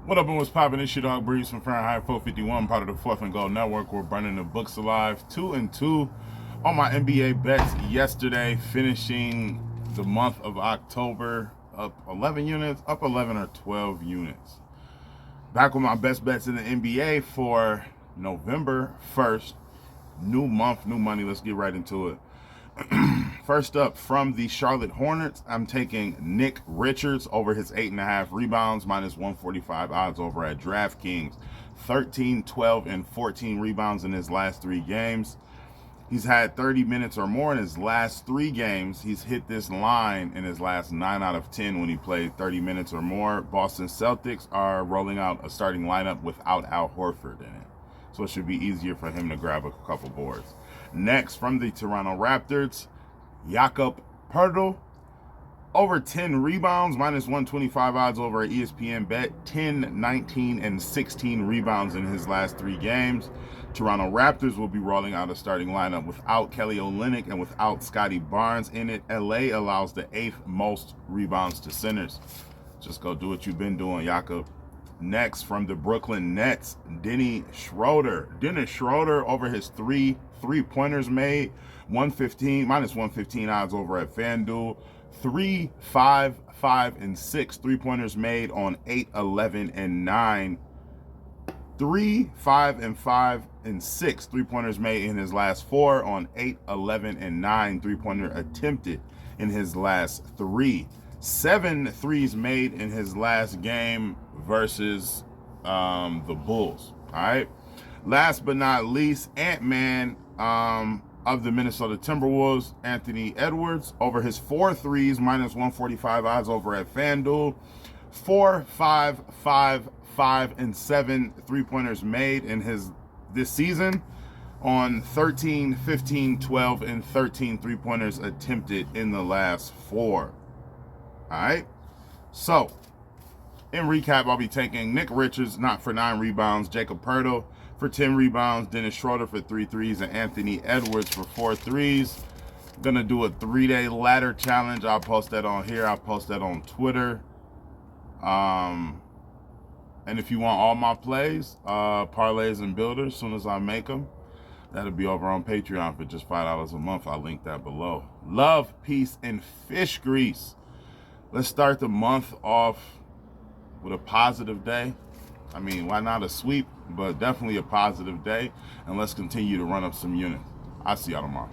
What up and what's poppin'? It's your dog Breeze from Fahrenheit 451, part of the Fourth and Gold Network. We're burning the books alive. 2-2 on my NBA bets yesterday, finishing the month of October up 11 units, up 11 or 12 units. Back with my best bets in the NBA for November 1st. New month, new money. Let's get right into it. First up, from the Charlotte Hornets, I'm taking Nick Richards over his 8.5 rebounds, minus 145 odds over at DraftKings. 13, 12, and 14 rebounds in his last 3 games. He's had 30 minutes or more in his last 3 games. He's hit this line in his last 9 out of 10 when he played 30 minutes or more. Boston Celtics are rolling out a starting lineup without Al Horford in it, so it should be easier for him to grab a couple boards. Next, from the Toronto Raptors, Jakob Poeltl over 10 rebounds, minus 125 odds over at ESPN Bet. 10, 19, and 16 rebounds in his last 3 games. Toronto Raptors will be rolling out a starting lineup without Kelly Olynyk and without Scotty Barnes in it. LA allows the 8th most rebounds to centers. Just go do what you've been doing, Jakob. Next, from the Brooklyn Nets, Dennis Schroder over his 3 3-pointers made, 115, minus 115 odds over at FanDuel. 3, 5, 5, and 6 3-pointers made on 8, 11, and 9. 3, 5, and 5, and 6 3-pointers made in his last 4 on 8, 11, and 9 3-pointer attempted in his last 3. 7 threes made in his last game versus the Bulls. All right. Last but not least, Ant-Man of the Minnesota Timberwolves, Anthony Edwards, over his 4 threes, minus 145 odds over at FanDuel. 4, 5, 5, 5, and 7 3-pointers made in this season on 13, 15, 12, and 13 3-pointers attempted in the last 4. All right. So, in recap, I'll be taking Nick Richards, not for 9 rebounds, Jakob Poeltl for 10 rebounds, Dennis Schroder for 3 threes, and Anthony Edwards for 4 threes. Gonna do a 3-day ladder challenge. I'll post that on here. I'll post that on Twitter. And if you want all my plays, parlays and builders, as soon as I make them, that'll be over on Patreon for just $5 a month. I'll link that below. Love, peace, and fish grease. Let's start the month off with a positive day. I mean, why not a sweep, but definitely a positive day. And let's continue to run up some units. I'll see y'all tomorrow.